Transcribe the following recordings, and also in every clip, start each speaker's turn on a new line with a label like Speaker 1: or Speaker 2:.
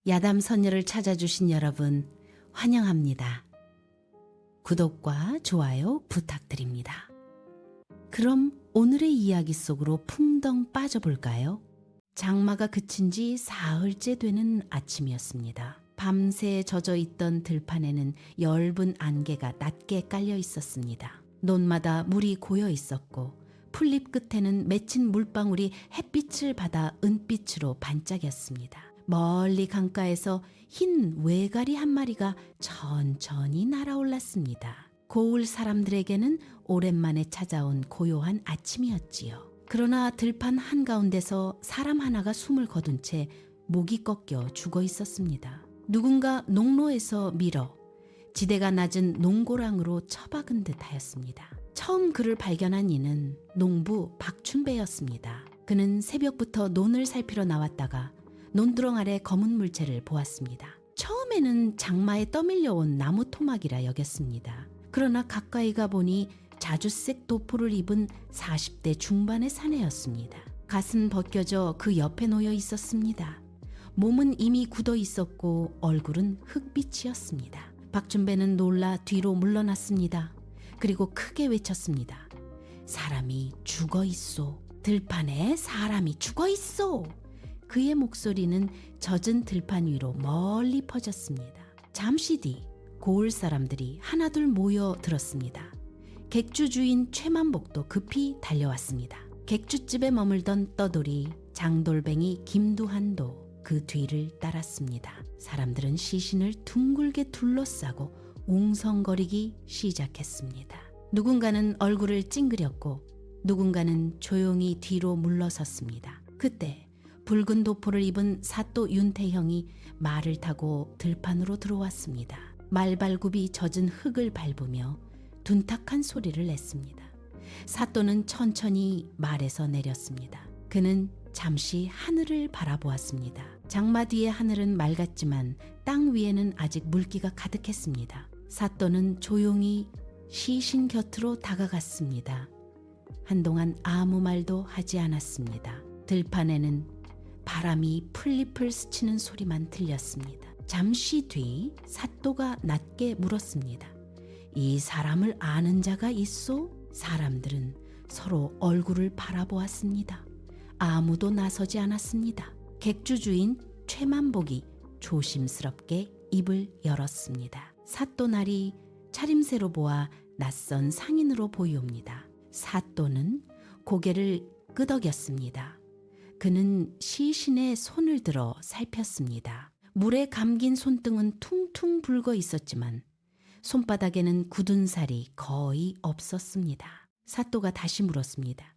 Speaker 1: 야담 선녀를 찾아주신 여러분 환영합니다. 구독과 좋아요 부탁드립니다. 그럼 오늘의 이야기 속으로 풍덩 빠져볼까요? 장마가 그친 지 사흘째 되는 아침이었습니다. 밤새 젖어있던 들판에는 엷은 안개가 낮게 깔려 있었습니다. 논마다 물이 고여 있었고 풀잎 끝에는 맺힌 물방울이 햇빛을 받아 은빛으로 반짝였습니다. 멀리 강가에서 흰 외가리 한 마리가 천천히 날아올랐습니다. 고을 사람들에게는 오랜만에 찾아온 고요한 아침이었지요. 그러나 들판 한가운데서 사람 하나가 숨을 거둔 채 목이 꺾여 죽어 있었습니다. 누군가 농로에서 밀어 지대가 낮은 농고랑으로 처박은 듯 하였습니다. 처음 그를 발견한 이는 농부 박춘배였습니다. 그는 새벽부터 논을 살피러 나왔다가 논두렁 아래 검은 물체를 보았습니다. 처음에는 장마에 떠밀려온 나무 토막이라 여겼습니다. 그러나 가까이 가보니 자주색 도포를 입은 40대 중반의 사내였습니다. 가슴 벗겨져 그 옆에 놓여 있었습니다. 몸은 이미 굳어 있었고 얼굴은 흑빛이었습니다. 박준배는 놀라 뒤로 물러났습니다. 그리고 크게 외쳤습니다. 사람이 죽어 있소. 들판에 사람이 죽어 있소. 그의 목소리는 젖은 들판 위로 멀리 퍼졌습니다. 잠시 뒤 고을 사람들이 하나둘 모여 들었습니다. 객주 주인 최만복도 급히 달려왔습니다. 객주집에 머물던 떠돌이 장돌뱅이 김두한도 그 뒤를 따랐습니다. 사람들은 시신을 둥글게 둘러싸고 웅성거리기 시작했습니다. 누군가는 얼굴을 찡그렸고 누군가는 조용히 뒤로 물러섰습니다. 그때 붉은 도포를 입은 사또 윤태형이 말을 타고 들판으로 들어왔습니다. 말발굽이 젖은 흙을 밟으며 둔탁한 소리를 냈습니다. 사또는 천천히 말에서 내렸습니다. 그는 잠시 하늘을 바라보았습니다. 장마 뒤의 하늘은 맑았지만 땅 위에는 아직 물기가 가득했습니다. 사또는 조용히 시신 곁으로 다가갔습니다. 한동안 아무 말도 하지 않았습니다. 들판에는 바람이 풀잎을 스치는 소리만 들렸습니다. 잠시 뒤 사또가 낮게 물었습니다. 이 사람을 아는 자가 있소? 사람들은 서로 얼굴을 바라보았습니다. 아무도 나서지 않았습니다. 객주 주인 최만복이 조심스럽게 입을 열었습니다. 사또 날이 차림새로 보아 낯선 상인으로 보이옵니다. 사또는 고개를 끄덕였습니다. 그는 시신의 손을 들어 살폈습니다. 물에 감긴 손등은 퉁퉁 붉어 있었지만 손바닥에는 굳은 살이 거의 없었습니다. 사또가 다시 물었습니다.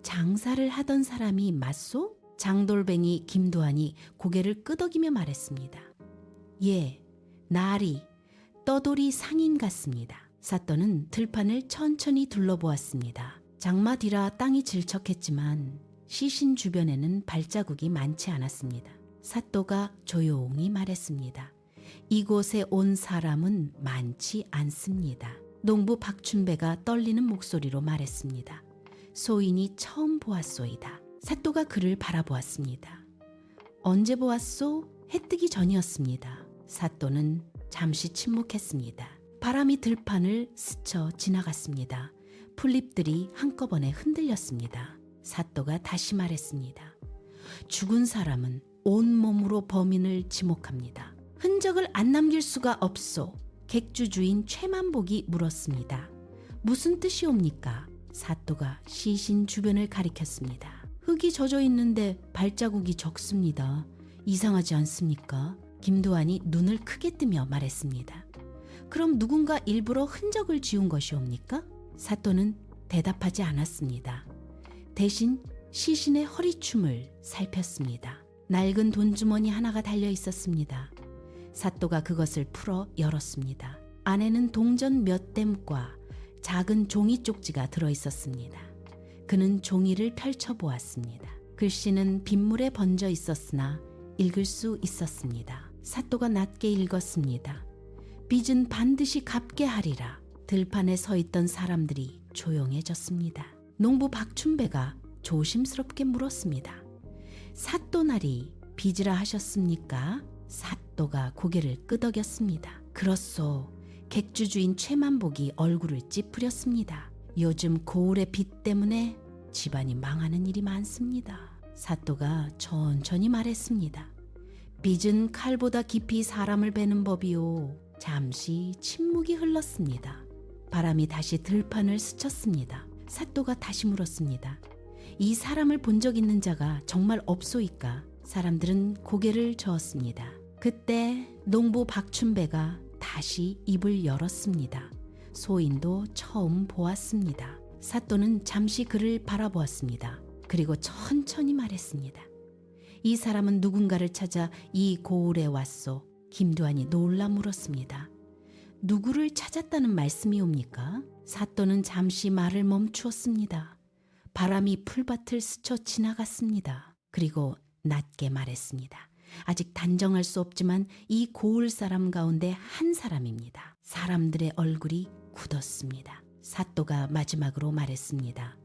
Speaker 1: 장사를 하던 사람이 맞소? 장돌뱅이 김두한이 고개를 끄덕이며 말했습니다. 예, 나리, 떠돌이 상인 같습니다. 사또는 들판을 천천히 둘러보았습니다. 장마 뒤라 땅이 질척했지만 시신 주변에는 발자국이 많지 않았습니다. 사또가 조용히 말했습니다. 이곳에 온 사람은 많지 않습니다. 농부 박춘배가 떨리는 목소리로 말했습니다. 소인이 처음 보았소이다. 사또가 그를 바라보았습니다. 언제 보았소? 해 뜨기 전이었습니다. 사또는 잠시 침묵했습니다. 바람이 들판을 스쳐 지나갔습니다. 풀잎들이 한꺼번에 흔들렸습니다. 사또가 다시 말했습니다. 죽은 사람은 온몸으로 범인을 지목합니다. 흔적을 안 남길 수가 없소. 객주 주인 최만복이 물었습니다. 무슨 뜻이옵니까? 사또가 시신 주변을 가리켰습니다. 흙이 젖어 있는데 발자국이 적습니다. 이상하지 않습니까? 김두한이 눈을 크게 뜨며 말했습니다. 그럼 누군가 일부러 흔적을 지운 것이옵니까? 사또는 대답하지 않았습니다. 대신 시신의 허리춤을 살폈습니다. 낡은 돈주머니 하나가 달려 있었습니다. 사또가 그것을 풀어 열었습니다. 안에는 동전 몇 댐과 작은 종이 쪽지가 들어 있었습니다. 그는 종이를 펼쳐보았습니다. 글씨는 빗물에 번져 있었으나 읽을 수 있었습니다. 사또가 낮게 읽었습니다. 빚은 반드시 갚게 하리라. 들판에 서 있던 사람들이 조용해졌습니다. 농부 박춘배가 조심스럽게 물었습니다. 사또날이 빚이라 하셨습니까? 사또가 고개를 끄덕였습니다. 그렇소. 객주주인 최만복이 얼굴을 찌푸렸습니다. 요즘 고을의 빚 때문에 집안이 망하는 일이 많습니다. 사또가 천천히 말했습니다. 빚은 칼보다 깊이 사람을 베는 법이요. 잠시 침묵이 흘렀습니다. 바람이 다시 들판을 스쳤습니다. 사또가 다시 물었습니다. 이 사람을 본 적 있는 자가 정말 없소이까? 사람들은 고개를 저었습니다. 그때 농부 박춘배가 다시 입을 열었습니다. 소인도 처음 보았습니다. 사또는 잠시 그를 바라보았습니다. 그리고 천천히 말했습니다. 이 사람은 누군가를 찾아 이 고을에 왔소. 김두한이 놀라 물었습니다. 누구를 찾았다는 말씀이옵니까? 사또는 잠시 말을 멈추었습니다. 바람이 풀밭을 스쳐 지나갔습니다. 그리고 낮게 말했습니다. 아직 단정할 수 없지만 이 고을 사람 가운데 한 사람입니다. 사람들의 얼굴이 굳었습니다. 사또가 마지막으로 말했습니다.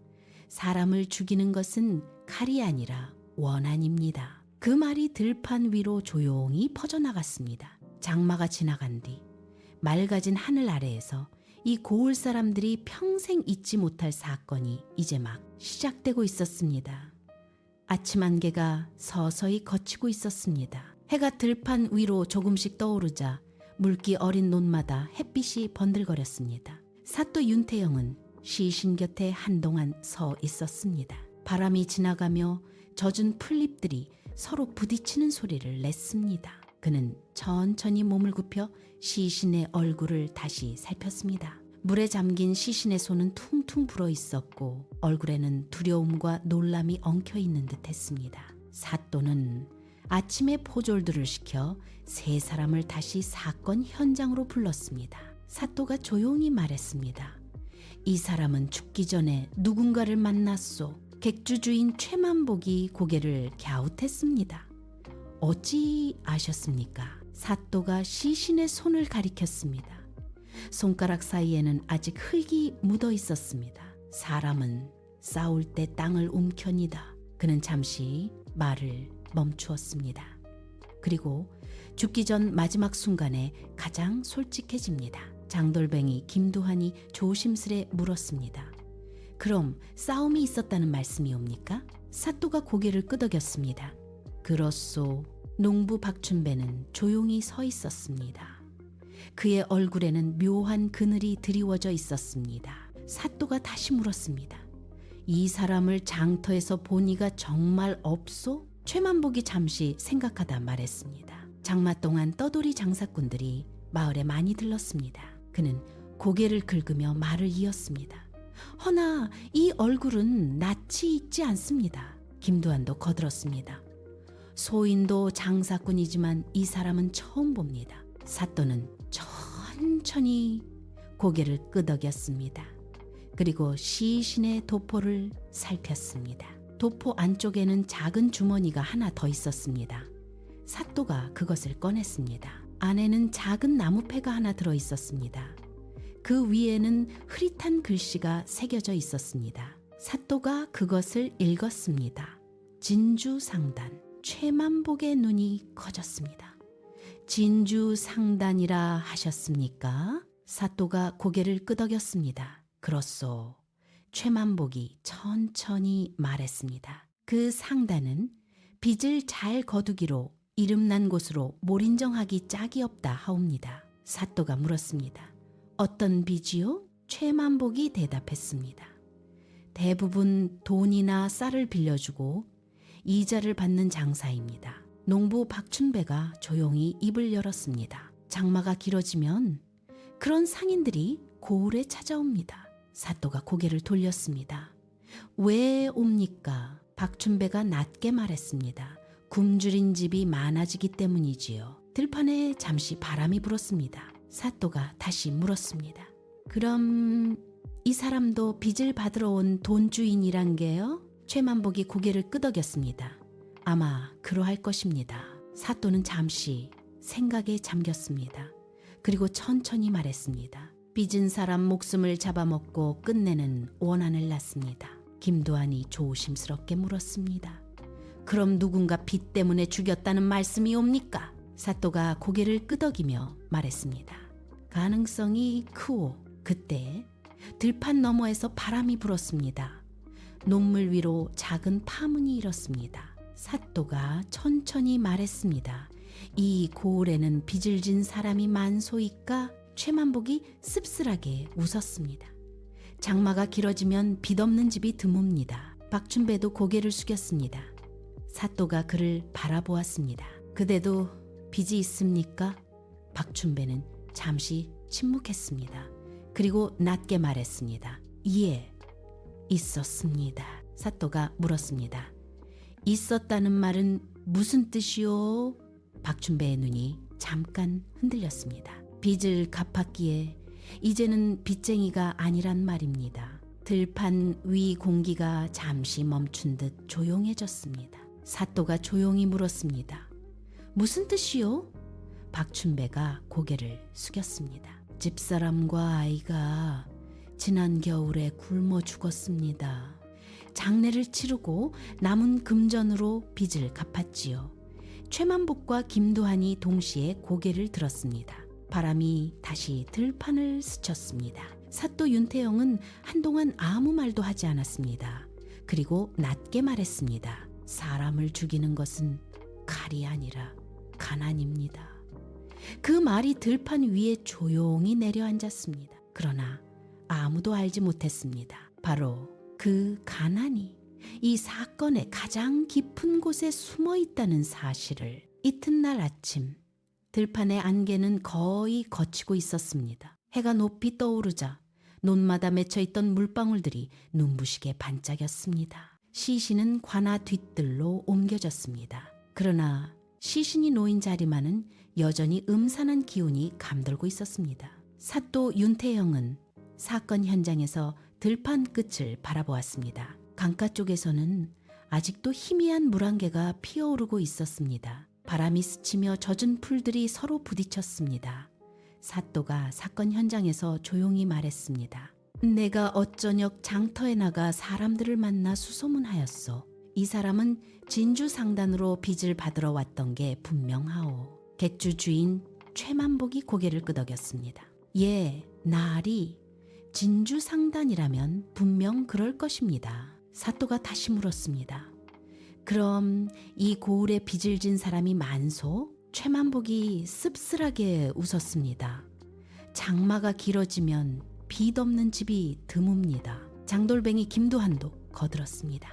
Speaker 1: 사람을 죽이는 것은 칼이 아니라 원한입니다. 그 말이 들판 위로 조용히 퍼져나갔습니다. 장마가 지나간 뒤 맑아진 하늘 아래에서 이 고을 사람들이 평생 잊지 못할 사건이 이제 막 시작되고 있었습니다. 아침 안개가 서서히 걷히고 있었습니다. 해가 들판 위로 조금씩 떠오르자 물기 어린 논마다 햇빛이 번들거렸습니다. 사또 윤태영은 시신 곁에 한동안 서 있었습니다. 바람이 지나가며 젖은 풀잎들이 서로 부딪히는 소리를 냈습니다. 그는 천천히 몸을 굽혀 시신의 얼굴을 다시 살폈습니다. 물에 잠긴 시신의 손은 퉁퉁 불어 있었고 얼굴에는 두려움과 놀람이 엉켜 있는 듯 했습니다. 사또는 아침에 포졸들을 시켜 세 사람을 다시 사건 현장으로 불렀습니다. 사또가 조용히 말했습니다. 이 사람은 죽기 전에 누군가를 만났소. 객주주인 최만복이 고개를 갸웃했습니다. 어찌 아셨습니까? 사또가 시신의 손을 가리켰습니다. 손가락 사이에는 아직 흙이 묻어 있었습니다. 사람은 싸울 때 땅을 움켜니다. 그는 잠시 말을 멈추었습니다. 그리고 죽기 전 마지막 순간에 가장 솔직해집니다. 장돌뱅이 김두한이 조심스레 물었습니다. 그럼 싸움이 있었다는 말씀이옵니까? 사또가 고개를 끄덕였습니다. 그렇소. 농부 박춘배는 조용히 서 있었습니다. 그의 얼굴에는 묘한 그늘이 드리워져 있었습니다. 사또가 다시 물었습니다. 이 사람을 장터에서 본 이가 정말 없소? 최만복이 잠시 생각하다 말했습니다. 장마 동안 떠돌이 장사꾼들이 마을에 많이 들렀습니다. 그는 고개를 긁으며 말을 이었습니다. 허나 이 얼굴은 낯이 익지 않습니다. 김두한도 거들었습니다. 소인도 장사꾼이지만 이 사람은 처음 봅니다. 사또는 천천히 고개를 끄덕였습니다. 그리고 시신의 도포를 살폈습니다. 도포 안쪽에는 작은 주머니가 하나 더 있었습니다. 사또가 그것을 꺼냈습니다. 안에는 작은 나무패가 하나 들어 있었습니다. 그 위에는 흐릿한 글씨가 새겨져 있었습니다. 사또가 그것을 읽었습니다. 진주상단. 최만복의 눈이 커졌습니다. 진주상단이라 하셨습니까? 사또가 고개를 끄덕였습니다. 그렇소. 최만복이 천천히 말했습니다. 그 상단은 빚을 잘 거두기로 이름난 곳으로 몰인정하기 짝이 없다 하옵니다. 사또가 물었습니다. 어떤 빚이요? 최만복이 대답했습니다. 대부분 돈이나 쌀을 빌려주고 이자를 받는 장사입니다. 농부 박춘배가 조용히 입을 열었습니다. 장마가 길어지면 그런 상인들이 고을에 찾아옵니다. 사또가 고개를 돌렸습니다. 왜 옵니까? 박춘배가 낮게 말했습니다. 굶주린 집이 많아지기 때문이지요. 들판에 잠시 바람이 불었습니다. 사또가 다시 물었습니다. 그럼 이 사람도 빚을 받으러 온 돈주인이란 게요? 최만복이 고개를 끄덕였습니다. 아마 그러할 것입니다. 사또는 잠시 생각에 잠겼습니다. 그리고 천천히 말했습니다. 빚은 사람 목숨을 잡아먹고 끝내는 원한을 낳습니다. 김두한이 조심스럽게 물었습니다. 그럼 누군가 빚 때문에 죽였다는 말씀이옵니까? 사또가 고개를 끄덕이며 말했습니다. 가능성이 크오. 그때 들판 너머에서 바람이 불었습니다. 녹물 위로 작은 파문이 일었습니다. 사또가 천천히 말했습니다. 이 고을에는 빚을 진 사람이 많소이까? 최만복이 씁쓸하게 웃었습니다. 장마가 길어지면 빚 없는 집이 드뭅니다. 박춘배도 고개를 숙였습니다. 사또가 그를 바라보았습니다. 그대도 빚이 있습니까? 박춘배는 잠시 침묵했습니다. 그리고 낮게 말했습니다. 예, 있었습니다. 사또가 물었습니다. 있었다는 말은 무슨 뜻이오? 박춘배의 눈이 잠깐 흔들렸습니다. 빚을 갚았기에 이제는 빚쟁이가 아니란 말입니다. 들판 위 공기가 잠시 멈춘 듯 조용해졌습니다. 사또가 조용히 물었습니다. 무슨 뜻이요? 박춘배가 고개를 숙였습니다. 집사람과 아이가 지난 겨울에 굶어 죽었습니다. 장례를 치르고 남은 금전으로 빚을 갚았지요. 최만복과 김두한이 동시에 고개를 들었습니다. 바람이 다시 들판을 스쳤습니다. 사또 윤태영은 한동안 아무 말도 하지 않았습니다. 그리고 낮게 말했습니다. 사람을 죽이는 것은 칼이 아니라 가난입니다. 그 말이 들판 위에 조용히 내려앉았습니다. 그러나 아무도 알지 못했습니다. 바로 그 가난이 이 사건의 가장 깊은 곳에 숨어 있다는 사실을. 이튿날 아침 들판의 안개는 거의 걷히고 있었습니다. 해가 높이 떠오르자 논마다 맺혀있던 물방울들이 눈부시게 반짝였습니다. 시신은 관아 뒤뜰로 옮겨졌습니다. 그러나 시신이 놓인 자리만은 여전히 음산한 기운이 감돌고 있었습니다. 사또 윤태영은 사건 현장에서 들판 끝을 바라보았습니다. 강가 쪽에서는 아직도 희미한 물안개가 피어오르고 있었습니다. 바람이 스치며 젖은 풀들이 서로 부딪혔습니다. 사또가 사건 현장에서 조용히 말했습니다. 내가 어쩌녁 장터에 나가 사람들을 만나 수소문하였소. 이 사람은 진주 상단으로 빚을 받으러 왔던 게 분명하오. 객주 주인 최만복이 고개를 끄덕였습니다. 예, 날이 진주 상단이라면 분명 그럴 것입니다. 사또가 다시 물었습니다. 그럼 이 고을에 빚을 진 사람이 많소? 최만복이 씁쓸하게 웃었습니다. 장마가 길어지면 빚 없는 집이 드뭅니다. 장돌뱅이 김두한도 거들었습니다.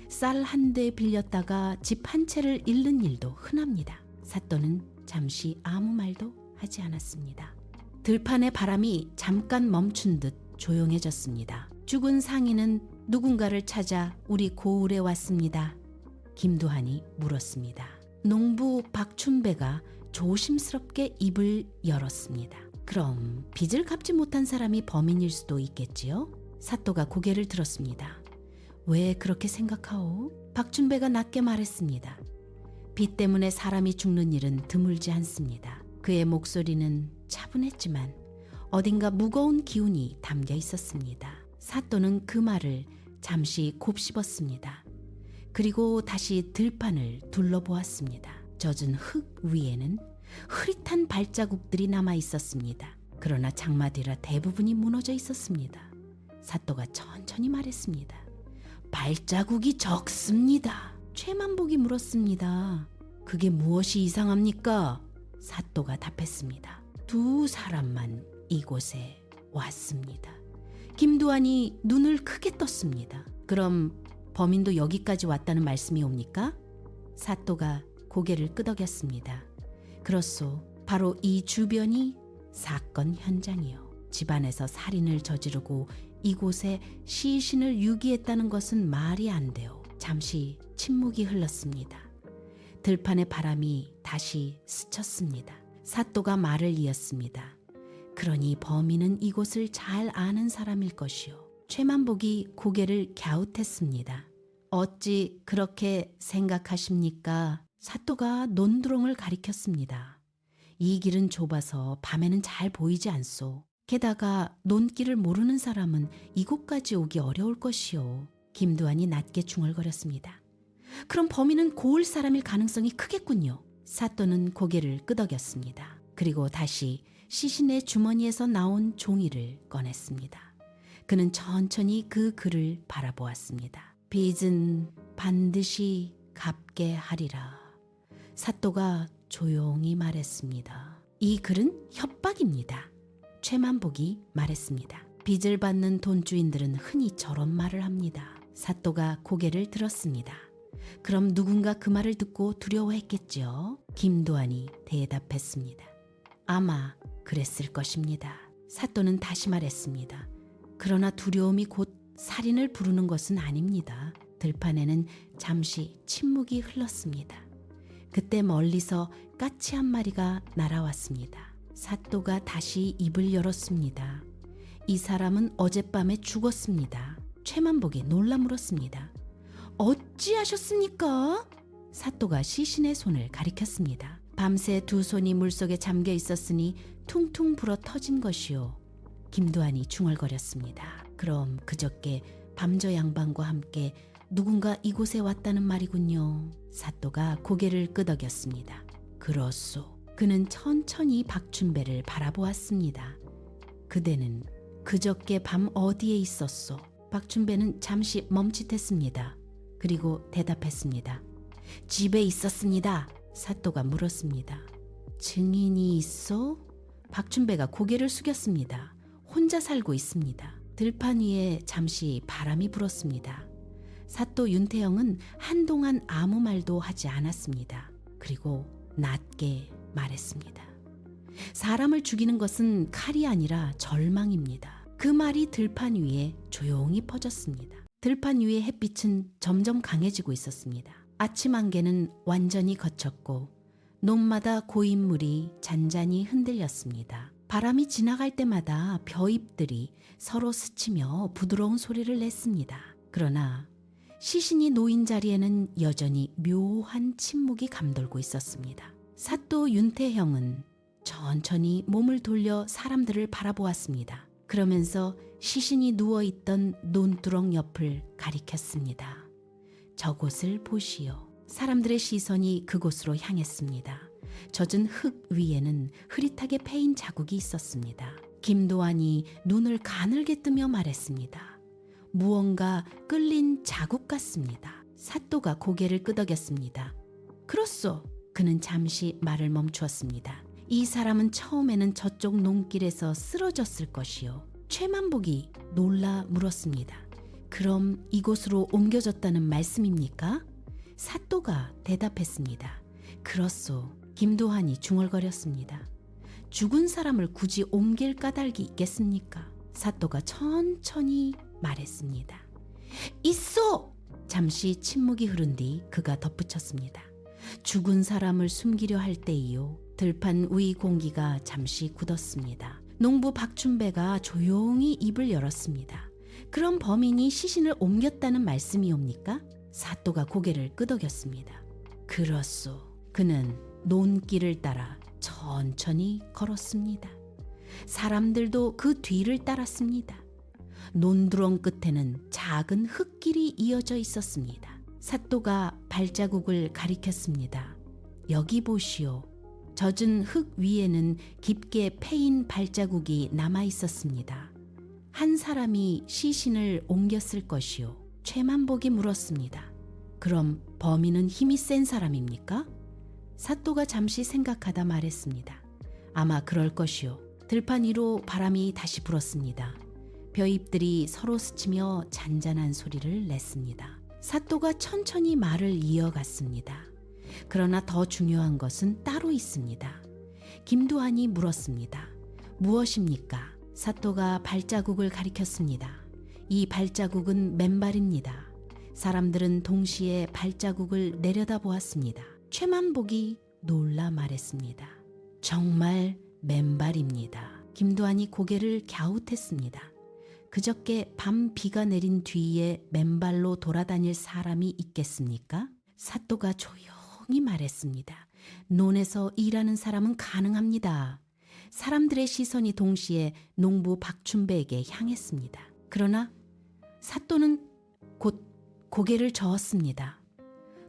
Speaker 1: 쌀 한 대 빌렸다가 집 한 채를 잃는 일도 흔합니다. 사또는 잠시 아무 말도 하지 않았습니다. 들판의 바람이 잠깐 멈춘 듯 조용해졌습니다. 죽은 상인은 누군가를 찾아 우리 고을에 왔습니다. 김두한이 물었습니다. 농부 박춘배가 조심스럽게 입을 열었습니다. 그럼 빚을 갚지 못한 사람이 범인일 수도 있겠지요? 사또가 고개를 들었습니다. 왜 그렇게 생각하오? 박춘배가 낮게 말했습니다. 빚 때문에 사람이 죽는 일은 드물지 않습니다. 그의 목소리는 차분했지만 어딘가 무거운 기운이 담겨 있었습니다. 사또는 그 말을 잠시 곱씹었습니다. 그리고 다시 들판을 둘러보았습니다. 젖은 흙 위에는 흐릿한 발자국들이 남아 있었습니다. 그러나 장마 뒤라 대부분이 무너져 있었습니다. 사또가 천천히 말했습니다. 발자국이 적습니다. 최만복이 물었습니다. 그게 무엇이 이상합니까? 사또가 답했습니다. 두 사람만 이곳에 왔습니다. 김두한이 눈을 크게 떴습니다. 그럼 범인도 여기까지 왔다는 말씀이 옵니까? 사또가 고개를 끄덕였습니다. 그렇소. 바로 이 주변이 사건 현장이요. 집안에서 살인을 저지르고 이곳에 시신을 유기했다는 것은 말이 안 돼요. 잠시 침묵이 흘렀습니다. 들판의 바람이 다시 스쳤습니다. 사또가 말을 이었습니다. 그러니 범인은 이곳을 잘 아는 사람일 것이요. 최만복이 고개를 갸웃했습니다. 어찌 그렇게 생각하십니까? 사또가 논두렁을 가리켰습니다. 이 길은 좁아서 밤에는 잘 보이지 않소. 게다가 논길을 모르는 사람은 이곳까지 오기 어려울 것이요. 김두한이 낮게 중얼거렸습니다. 그럼 범인은 고을 사람일 가능성이 크겠군요. 사또는 고개를 끄덕였습니다. 그리고 다시 시신의 주머니에서 나온 종이를 꺼냈습니다. 그는 천천히 그 글을 바라보았습니다. 빚은 반드시 갚게 하리라. 사또가 조용히 말했습니다. 이 글은 협박입니다. 최만복이 말했습니다. 빚을 받는 돈주인들은 흔히 저런 말을 합니다. 사또가 고개를 들었습니다. 그럼 누군가 그 말을 듣고 두려워했겠죠. 김도환이 대답했습니다. 아마 그랬을 것입니다. 사또는 다시 말했습니다. 그러나 두려움이 곧 살인을 부르는 것은 아닙니다. 들판에는 잠시 침묵이 흘렀습니다. 그때 멀리서 까치 한 마리가 날아왔습니다. 사또가 다시 입을 열었습니다. 이 사람은 어젯밤에 죽었습니다. 최만복이 놀라 물었습니다. 어찌하셨습니까? 사또가 시신의 손을 가리켰습니다. 밤새 두 손이 물속에 잠겨 있었으니 퉁퉁 불어 터진 것이요. 김도환이 중얼거렸습니다. 그럼 그저께 밤저 양반과 함께 누군가 이곳에 왔다는 말이군요. 사또가 고개를 끄덕였습니다. 그렇소. 그는 천천히 박춘배를 바라보았습니다. 그대는 그저께 밤 어디에 있었소? 박춘배는 잠시 멈칫했습니다. 그리고 대답했습니다. 집에 있었습니다. 사또가 물었습니다. 증인이 있어? 박춘배가 고개를 숙였습니다. 혼자 살고 있습니다. 들판 위에 잠시 바람이 불었습니다. 사또 윤태영은 한동안 아무 말도 하지 않았습니다. 그리고 낮게 말했습니다. 사람을 죽이는 것은 칼이 아니라 절망입니다. 그 말이 들판 위에 조용히 퍼졌습니다. 들판 위의 햇빛은 점점 강해지고 있었습니다. 아침 안개는 완전히 걷혔고 논마다 고인물이 잔잔히 흔들렸습니다. 바람이 지나갈 때마다 벼잎들이 서로 스치며 부드러운 소리를 냈습니다. 그러나 시신이 놓인 자리에는 여전히 묘한 침묵이 감돌고 있었습니다. 사또 윤태형은 천천히 몸을 돌려 사람들을 바라보았습니다. 그러면서 시신이 누워있던 논두렁 옆을 가리켰습니다. 저곳을 보시오. 사람들의 시선이 그곳으로 향했습니다. 젖은 흙 위에는 흐릿하게 패인 자국이 있었습니다. 김도환이 눈을 가늘게 뜨며 말했습니다. 무언가 끌린 자국 같습니다. 사또가 고개를 끄덕였습니다. 그렇소. 그는 잠시 말을 멈추었습니다. 이 사람은 처음에는 저쪽 논길에서 쓰러졌을 것이요. 최만복이 놀라 물었습니다. 그럼 이곳으로 옮겨졌다는 말씀입니까? 사또가 대답했습니다. 그렇소. 김도환이 중얼거렸습니다. 죽은 사람을 굳이 옮길 까닭이 있겠습니까? 사또가 천천히 말했습니다. 있어! 잠시 침묵이 흐른 뒤 그가 덧붙였습니다. 죽은 사람을 숨기려 할 때이요. 들판 위 공기가 잠시 굳었습니다. 농부 박춘배가 조용히 입을 열었습니다. 그럼 범인이 시신을 옮겼다는 말씀이옵니까? 사또가 고개를 끄덕였습니다. 그렇소. 그는 논길을 따라 천천히 걸었습니다. 사람들도 그 뒤를 따랐습니다. 논두렁 끝에는 작은 흙길이 이어져 있었습니다. 사또가 발자국을 가리켰습니다. 여기 보시오. 젖은 흙 위에는 깊게 패인 발자국이 남아 있었습니다. 한 사람이 시신을 옮겼을 것이오. 최만복이 물었습니다. 그럼 범인은 힘이 센 사람입니까? 사또가 잠시 생각하다 말했습니다. 아마 그럴 것이오. 들판 위로 바람이 다시 불었습니다. 벼잎들이 서로 스치며 잔잔한 소리를 냈습니다. 사또가 천천히 말을 이어갔습니다. 그러나 더 중요한 것은 따로 있습니다. 김도환이 물었습니다. 무엇입니까? 사또가 발자국을 가리켰습니다. 이 발자국은 맨발입니다. 사람들은 동시에 발자국을 내려다보았습니다. 최만복이 놀라 말했습니다. 정말 맨발입니다. 김도환이 고개를 갸웃했습니다. 그저께 밤 비가 내린 뒤에 맨발로 돌아다닐 사람이 있겠습니까? 사또가 조용히 말했습니다. 논에서 일하는 사람은 가능합니다. 사람들의 시선이 동시에 농부 박춘배에게 향했습니다. 그러나 사또는 곧 고개를 저었습니다.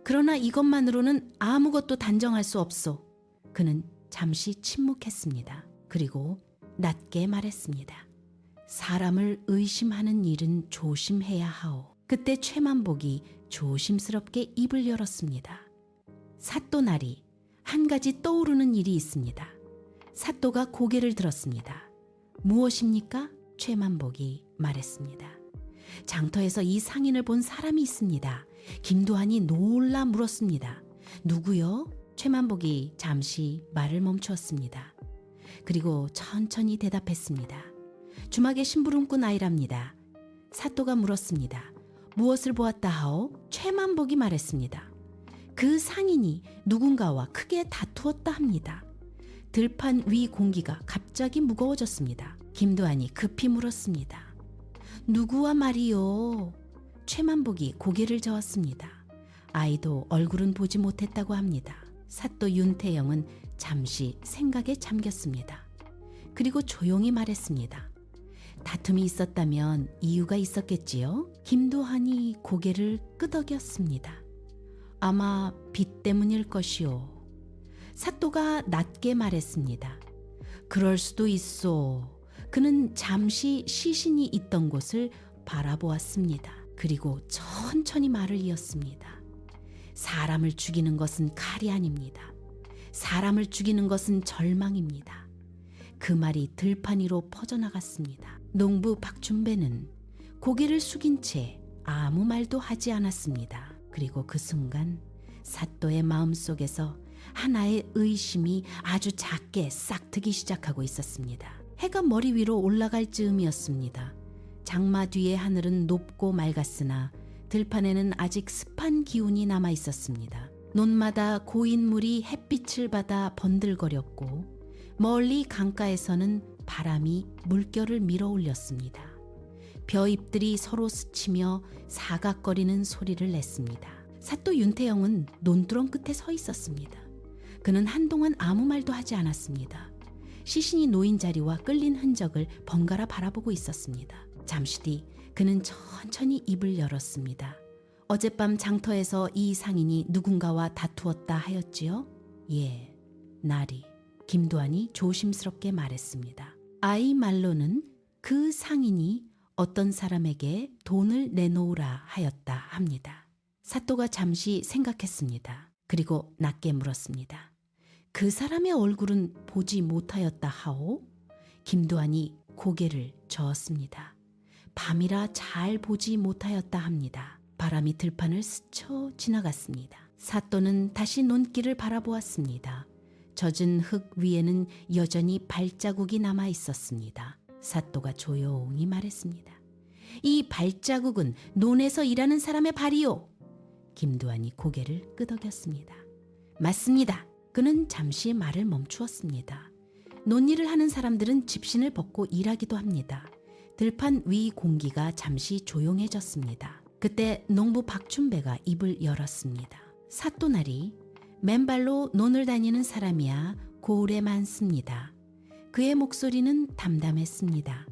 Speaker 1: 그러나 이것만으로는 아무것도 단정할 수 없소. 그는 잠시 침묵했습니다. 그리고 낮게 말했습니다. 사람을 의심하는 일은 조심해야 하오. 그때 최만복이 조심스럽게 입을 열었습니다. 사또나리, 한 가지 떠오르는 일이 있습니다. 사또가 고개를 들었습니다. 무엇입니까? 최만복이 말했습니다. 장터에서 이 상인을 본 사람이 있습니다. 김두한이 놀라 물었습니다. 누구요? 최만복이 잠시 말을 멈추었습니다. 그리고 천천히 대답했습니다. 주막에 심부름꾼 아이랍니다. 사또가 물었습니다. 무엇을 보았다 하오? 최만복이 말했습니다. 그 상인이 누군가와 크게 다투었다 합니다. 들판 위 공기가 갑자기 무거워졌습니다. 김두한이 급히 물었습니다. 누구와 말이요? 최만복이 고개를 저었습니다. 아이도 얼굴은 보지 못했다고 합니다. 사또 윤태영은 잠시 생각에 잠겼습니다. 그리고 조용히 말했습니다. 다툼이 있었다면 이유가 있었겠지요? 김두한이 고개를 끄덕였습니다. 아마 빚 때문일 것이오. 사또가 낮게 말했습니다. 그럴 수도 있소. 그는 잠시 시신이 있던 곳을 바라보았습니다. 그리고 천천히 말을 이었습니다. 사람을 죽이는 것은 칼이 아닙니다. 사람을 죽이는 것은 절망입니다. 그 말이 들판 위로 퍼져나갔습니다. 농부 박준배는 고개를 숙인 채 아무 말도 하지 않았습니다. 그리고 그 순간 사또의 마음속에서 하나의 의심이 아주 작게 싹트기 시작하고 있었습니다. 해가 머리 위로 올라갈 즈음이었습니다. 장마 뒤의 하늘은 높고 맑았으나 들판에는 아직 습한 기운이 남아 있었습니다. 논마다 고인 물이 햇빛을 받아 번들거렸고 멀리 강가에서는 바람이 물결을 밀어 올렸습니다. 벼잎들이 서로 스치며 사각거리는 소리를 냈습니다. 사또 윤태영은 논두렁 끝에 서 있었습니다. 그는 한동안 아무 말도 하지 않았습니다. 시신이 놓인 자리와 끌린 흔적을 번갈아 바라보고 있었습니다. 잠시 뒤 그는 천천히 입을 열었습니다. 어젯밤 장터에서 이 상인이 누군가와 다투었다 하였지요? 예, 나리. 김두한이 조심스럽게 말했습니다. 아이 말로는 그 상인이 어떤 사람에게 돈을 내놓으라 하였다 합니다. 사또가 잠시 생각했습니다. 그리고 낮게 물었습니다. 그 사람의 얼굴은 보지 못하였다 하오? 김두한이 고개를 저었습니다. 밤이라 잘 보지 못하였다 합니다. 바람이 들판을 스쳐 지나갔습니다. 사또는 다시 논길을 바라보았습니다. 젖은 흙 위에는 여전히 발자국이 남아 있었습니다. 사또가 조용히 말했습니다. 이 발자국은 논에서 일하는 사람의 발이요. 김두한이 고개를 끄덕였습니다. 맞습니다. 그는 잠시 말을 멈추었습니다. 논일을 하는 사람들은 집신을 벗고 일하기도 합니다. 들판 위 공기가 잠시 조용해졌습니다. 그때 농부 박춘배가 입을 열었습니다. 사또나리, 맨발로 논을 다니는 사람이야 고을에 많습니다. 그의 목소리는 담담했습니다.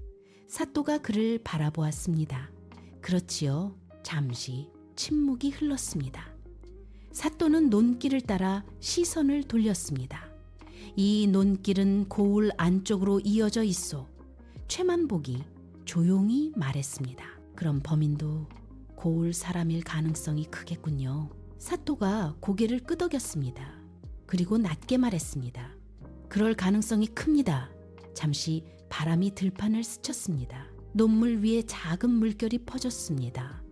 Speaker 1: 사또가 그를 바라보았습니다. 그렇지요. 잠시 침묵이 흘렀습니다. 사또는 논길을 따라 시선을 돌렸습니다. 이 논길은 고을 안쪽으로 이어져 있어. 최만복이 조용히 말했습니다. 그럼 범인도 고을 사람일 가능성이 크겠군요. 사또가 고개를 끄덕였습니다. 그리고 낮게 말했습니다. 그럴 가능성이 큽니다. 잠시 바람이 들판을 스쳤습니다. 논물 위에 작은 물결이 퍼졌습니다.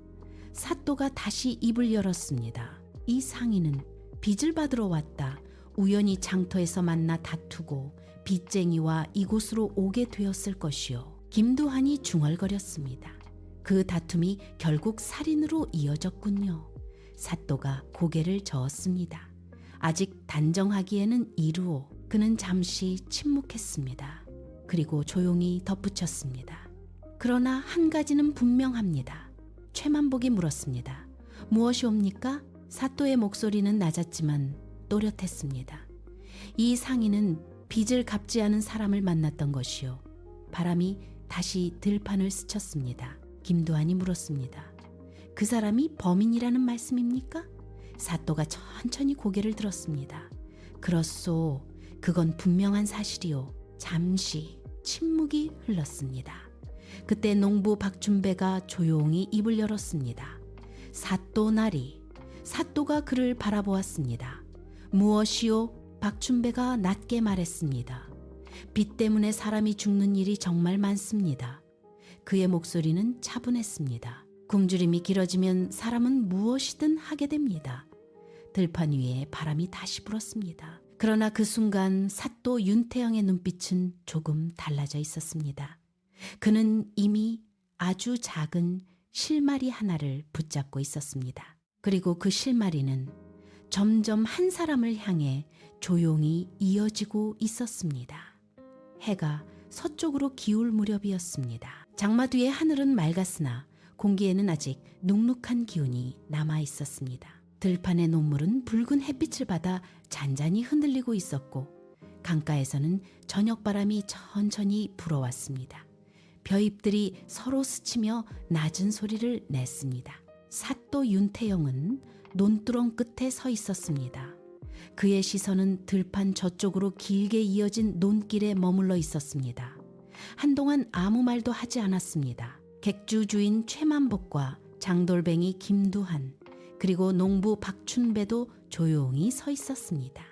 Speaker 1: 사또가 다시 입을 열었습니다. 이 상인은 빚을 받으러 왔다. 우연히 장터에서 만나 다투고 빚쟁이와 이곳으로 오게 되었을 것이요. 김두한이 중얼거렸습니다. 그 다툼이 결국 살인으로 이어졌군요. 사또가 고개를 저었습니다. 아직 단정하기에는 이루어. 그는 잠시 침묵했습니다. 그리고 조용히 덧붙였습니다. 그러나 한 가지는 분명합니다. 최만복이 물었습니다. 무엇이옵니까? 사또의 목소리는 낮았지만 또렷했습니다. 이 상인은 빚을 갚지 않은 사람을 만났던 것이요. 바람이 다시 들판을 스쳤습니다. 김두한이 물었습니다. 그 사람이 범인이라는 말씀입니까? 사또가 천천히 고개를 들었습니다. 그렇소. 그건 분명한 사실이요. 잠시 침묵이 흘렀습니다. 그때 농부 박춘배가 조용히 입을 열었습니다. 사또 나리. 사또가 그를 바라보았습니다. 무엇이요? 박춘배가 낮게 말했습니다. 빚 때문에 사람이 죽는 일이 정말 많습니다. 그의 목소리는 차분했습니다. 굶주림이 길어지면 사람은 무엇이든 하게 됩니다. 들판 위에 바람이 다시 불었습니다. 그러나 그 순간 사또 윤태영의 눈빛은 조금 달라져 있었습니다. 그는 이미 아주 작은 실마리 하나를 붙잡고 있었습니다. 그리고 그 실마리는 점점 한 사람을 향해 조용히 이어지고 있었습니다. 해가 서쪽으로 기울 무렵이었습니다. 장마 뒤에 하늘은 맑았으나 공기에는 아직 눅눅한 기운이 남아 있었습니다. 들판의 논물은 붉은 햇빛을 받아 잔잔히 흔들리고 있었고 강가에서는 저녁바람이 천천히 불어왔습니다. 벼잎들이 서로 스치며 낮은 소리를 냈습니다. 사또 윤태영은 논두렁 끝에 서 있었습니다. 그의 시선은 들판 저쪽으로 길게 이어진 논길에 머물러 있었습니다. 한동안 아무 말도 하지 않았습니다. 객주 주인 최만복과 장돌뱅이 김두한 그리고 농부 박춘배도 조용히 서 있었습니다.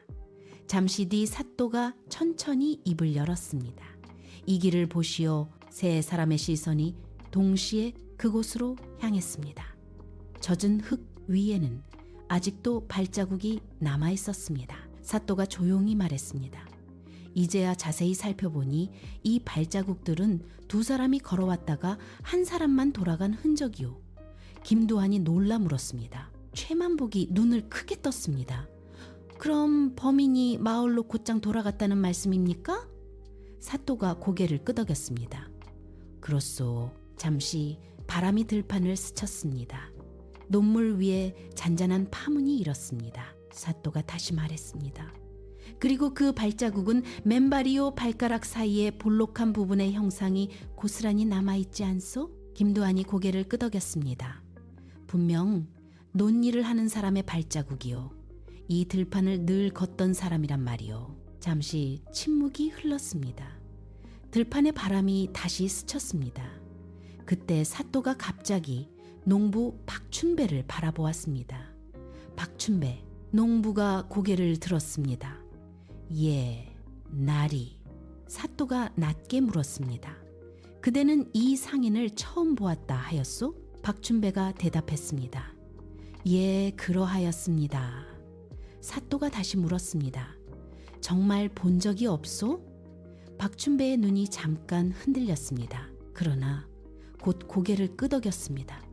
Speaker 1: 잠시 뒤 사또가 천천히 입을 열었습니다. 이 길을 보시오. 세 사람의 시선이 동시에 그곳으로 향했습니다. 젖은 흙 위에는 아직도 발자국이 남아 있었습니다. 사또가 조용히 말했습니다. 이제야 자세히 살펴보니 이 발자국들은 두 사람이 걸어왔다가 한 사람만 돌아간 흔적이오. 김두한이 놀라 물었습니다. 최만복이 눈을 크게 떴습니다. 그럼 범인이 마을로 곧장 돌아갔다는 말씀입니까? 사또가 고개를 끄덕였습니다. 그렇소. 잠시 바람이 들판을 스쳤습니다. 논물 위에 잔잔한 파문이 일었습니다. 사또가 다시 말했습니다. 그리고 그 발자국은 맨발이요 발가락 사이에 볼록한 부분의 형상이 고스란히 남아있지 않소? 김두한이 고개를 끄덕였습니다. 분명 논일을 하는 사람의 발자국이요. 이 들판을 늘 걷던 사람이란 말이요. 잠시 침묵이 흘렀습니다. 들판의 바람이 다시 스쳤습니다. 그때 사또가 갑자기 농부 박춘배를 바라보았습니다. 박춘배, 농부가 고개를 들었습니다. 예, 나리. 사또가 낮게 물었습니다. 그대는 이 상인을 처음 보았다 하였소? 박춘배가 대답했습니다. 예, 그러하였습니다. 사또가 다시 물었습니다. 정말 본 적이 없소? 박춘배의 눈이 잠깐 흔들렸습니다. 그러나 곧 고개를 끄덕였습니다.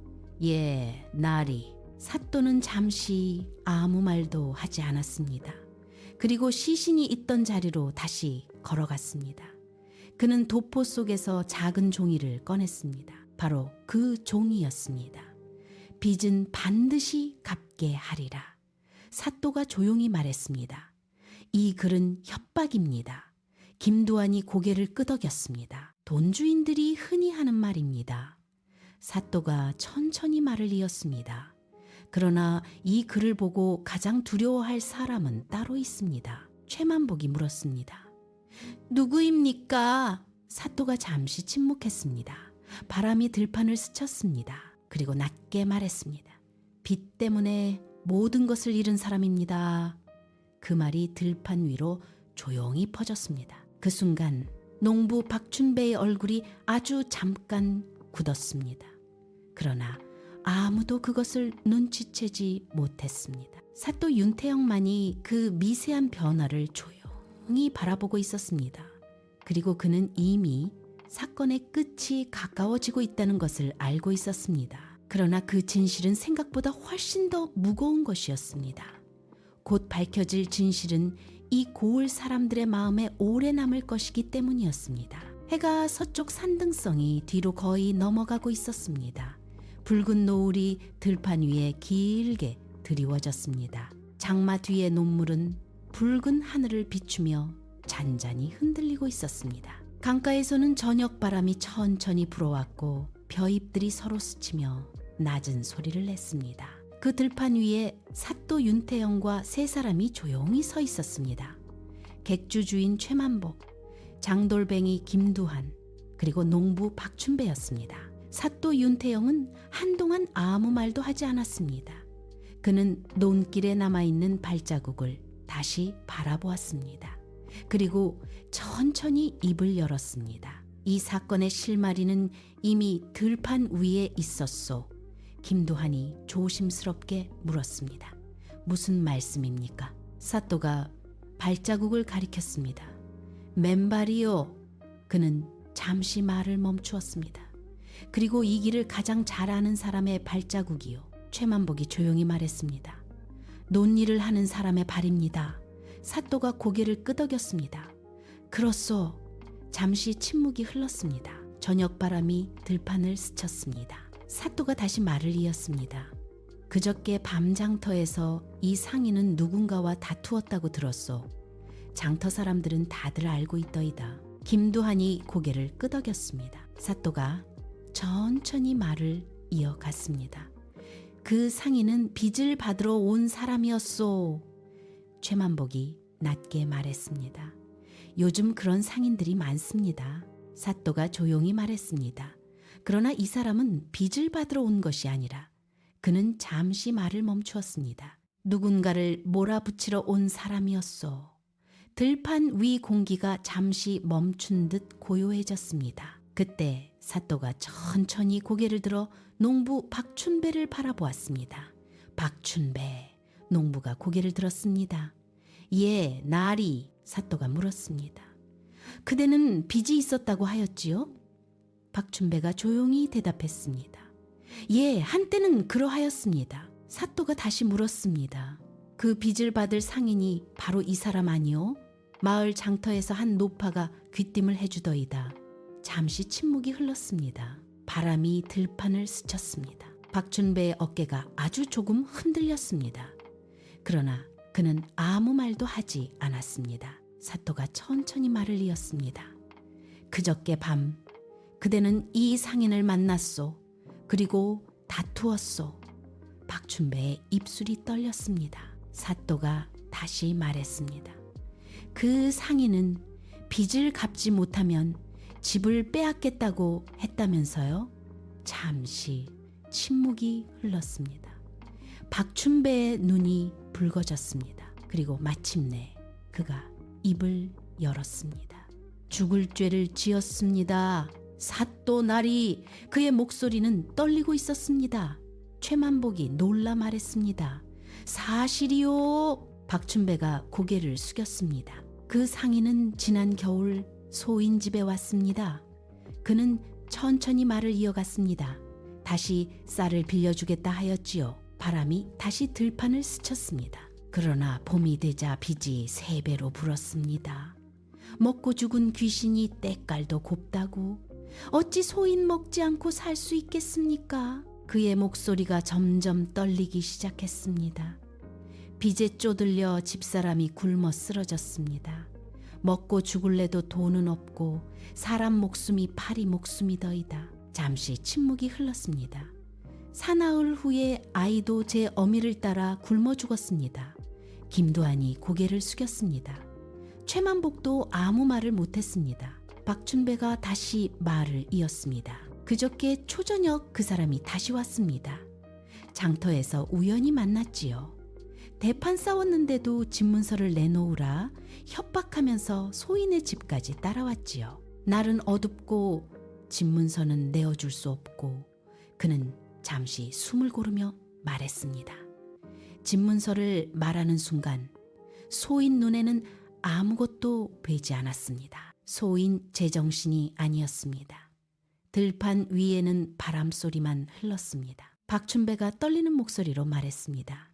Speaker 1: 예, 나리. 사또는 잠시 아무 말도 하지 않았습니다. 그리고 시신이 있던 자리로 다시 걸어갔습니다. 그는 도포 속에서 작은 종이를 꺼냈습니다. 바로 그 종이였습니다. 빚은 반드시 갚게 하리라. 사또가 조용히 말했습니다. 이 글은 협박입니다. 김두한이 고개를 끄덕였습니다. 돈주인들이 흔히 하는 말입니다. 사또가 천천히 말을 이었습니다. 그러나 이 글을 보고 가장 두려워할 사람은 따로 있습니다. 최만복이 물었습니다. 누구입니까? 사또가 잠시 침묵했습니다. 바람이 들판을 스쳤습니다. 그리고 낮게 말했습니다. 빚 때문에 모든 것을 잃은 사람입니다. 그 말이 들판 위로 조용히 퍼졌습니다. 그 순간 농부 박춘배의 얼굴이 아주 잠깐 굳었습니다. 그러나 아무도 그것을 눈치채지 못했습니다. 사또 윤태영만이 그 미세한 변화를 조용히 바라보고 있었습니다. 그리고 그는 이미 사건의 끝이 가까워지고 있다는 것을 알고 있었습니다. 그러나 그 진실은 생각보다 훨씬 더 무거운 것이었습니다. 곧 밝혀질 진실은 이 고을 사람들의 마음에 오래 남을 것이기 때문이었습니다. 해가 서쪽 산등성이 뒤로 거의 넘어가고 있었습니다. 붉은 노을이 들판 위에 길게 드리워졌습니다. 장마 뒤의 논물은 붉은 하늘을 비추며 잔잔히 흔들리고 있었습니다. 강가에서는 저녁 바람이 천천히 불어왔고 벼잎들이 서로 스치며 낮은 소리를 냈습니다. 그 들판 위에 사또 윤태영과 세 사람이 조용히 서 있었습니다. 객주 주인 최만복, 장돌뱅이 김두한, 그리고 농부 박춘배였습니다. 사또 윤태영은 한동안 아무 말도 하지 않았습니다. 그는 논길에 남아있는 발자국을 다시 바라보았습니다. 그리고 천천히 입을 열었습니다. 이 사건의 실마리는 이미 들판 위에 있었소. 김두한이 조심스럽게 물었습니다. 무슨 말씀입니까? 사또가 발자국을 가리켰습니다. 맨발이요. 그는 잠시 말을 멈추었습니다. 그리고 이 길을 가장 잘 아는 사람의 발자국이요. 최만복이 조용히 말했습니다. 논일을 하는 사람의 발입니다. 사또가 고개를 끄덕였습니다. 그렇소. 잠시 침묵이 흘렀습니다. 저녁바람이 들판을 스쳤습니다. 사또가 다시 말을 이었습니다. 그저께 밤장터에서 이 상인은 누군가와 다투었다고 들었소. 장터 사람들은 다들 알고 있더이다. 김두한이 고개를 끄덕였습니다. 사또가 천천히 말을 이어갔습니다. 그 상인은 빚을 받으러 온 사람이었소. 최만복이 낮게 말했습니다. 요즘 그런 상인들이 많습니다. 사또가 조용히 말했습니다. 그러나 이 사람은 빚을 받으러 온 것이 아니라 그는 잠시 말을 멈추었습니다. 누군가를 몰아붙이러 온 사람이었소. 들판 위 공기가 잠시 멈춘 듯 고요해졌습니다. 그때 사또가 천천히 고개를 들어 농부 박춘배를 바라보았습니다. 박춘배, 농부가 고개를 들었습니다. 예, 나리, 사또가 물었습니다. 그대는 빚이 있었다고 하였지요? 박춘배가 조용히 대답했습니다. 예, 한때는 그러하였습니다. 사또가 다시 물었습니다. 그 빚을 받을 상인이 바로 이 사람 아니오? 마을 장터에서 한 노파가 귀띔을 해주더이다. 잠시 침묵이 흘렀습니다. 바람이 들판을 스쳤습니다. 박춘배의 어깨가 아주 조금 흔들렸습니다. 그러나 그는 아무 말도 하지 않았습니다. 사또가 천천히 말을 이었습니다. 그저께 밤 그대는 이 상인을 만났소. 그리고 다투었소. 박춘배의 입술이 떨렸습니다. 사또가 다시 말했습니다. 그 상인은 빚을 갚지 못하면 집을 빼앗겠다고 했다면서요? 잠시 침묵이 흘렀습니다. 박춘배의 눈이 붉어졌습니다. 그리고 마침내 그가 입을 열었습니다. 죽을 죄를 지었습니다. 사또 나리. 그의 목소리는 떨리고 있었습니다. 최만복이 놀라 말했습니다. 사실이요. 박춘배가 고개를 숙였습니다. 그 상인은 지난 겨울 소인 집에 왔습니다. 그는 천천히 말을 이어갔습니다. 다시 쌀을 빌려주겠다 하였지요. 바람이 다시 들판을 스쳤습니다. 그러나 봄이 되자 빚이 3배로 불었습니다. 먹고 죽은 귀신이 때깔도 곱다고 어찌 소인 먹지 않고 살 수 있겠습니까? 그의 목소리가 점점 떨리기 시작했습니다. 빚에 쪼들려 집사람이 굶어 쓰러졌습니다. 먹고 죽을래도 돈은 없고 사람 목숨이 파리 목숨이더이다. 잠시 침묵이 흘렀습니다. 사나흘 후에 아이도 제 어미를 따라 굶어 죽었습니다. 김두한이 고개를 숙였습니다. 최만복도 아무 말을 못했습니다. 박춘배가 다시 말을 이었습니다. 그저께 초저녁 그 사람이 다시 왔습니다. 장터에서 우연히 만났지요. 대판 싸웠는데도 집문서를 내놓으라 협박하면서 소인의 집까지 따라왔지요. 날은 어둡고 집문서는 내어줄 수 없고 그는 잠시 숨을 고르며 말했습니다. 집문서를 말하는 순간 소인 눈에는 아무것도 보이지 않았습니다. 소인 제정신이 아니었습니다. 들판 위에는 바람소리만 흘렀습니다. 박춘배가 떨리는 목소리로 말했습니다.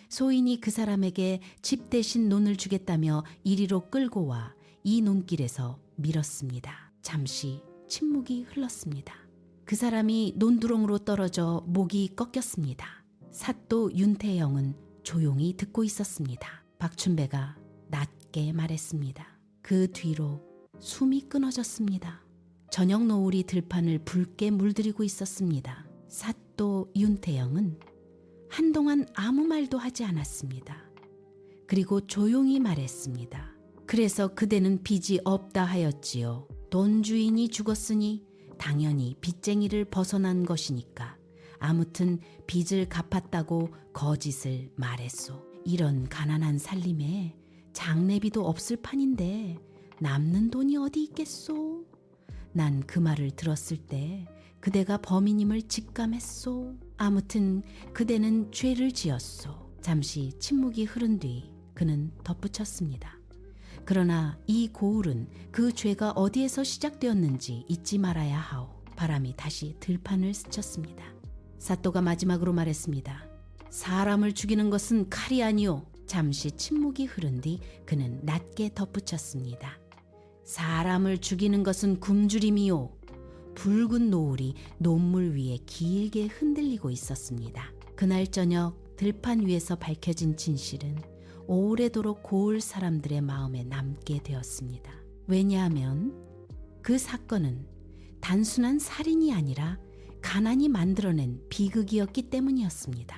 Speaker 1: 소인이 그 사람에게 집 대신 논을 주겠다며 이리로 끌고 와 이 논길에서 밀었습니다. 잠시 침묵이 흘렀습니다. 그 사람이 논두렁으로 떨어져 목이 꺾였습니다. 사또 윤태영은 조용히 듣고 있었습니다. 박춘배가 낮게 말했습니다. 그 뒤로 숨이 끊어졌습니다. 저녁 노을이 들판을 붉게 물들이고 있었습니다. 사또 윤태영은 한동안 아무 말도 하지 않았습니다. 그리고 조용히 말했습니다. 그래서 그대는 빚이 없다 하였지요. 돈 주인이 죽었으니 당연히 빚쟁이를 벗어난 것이니까 아무튼 빚을 갚았다고 거짓을 말했소. 이런 가난한 살림에 장례비도 없을 판인데 남는 돈이 어디 있겠소? 난 그 말을 들었을 때 그대가 범인임을 직감했소. 아무튼 그대는 죄를 지었소. 잠시 침묵이 흐른 뒤 그는 덧붙였습니다. 그러나 이 고울은 그 죄가 어디에서 시작되었는지 잊지 말아야 하오. 바람이 다시 들판을 스쳤습니다. 사또가 마지막으로 말했습니다. 사람을 죽이는 것은 칼이 아니오. 잠시 침묵이 흐른 뒤 그는 낮게 덧붙였습니다. 사람을 죽이는 것은 굶주림이요. 붉은 노을이 논물 위에 길게 흔들리고 있었습니다. 그날 저녁 들판 위에서 밝혀진 진실은 오래도록 고을 사람들의 마음에 남게 되었습니다. 왜냐하면 그 사건은 단순한 살인이 아니라 가난이 만들어낸 비극이었기 때문이었습니다.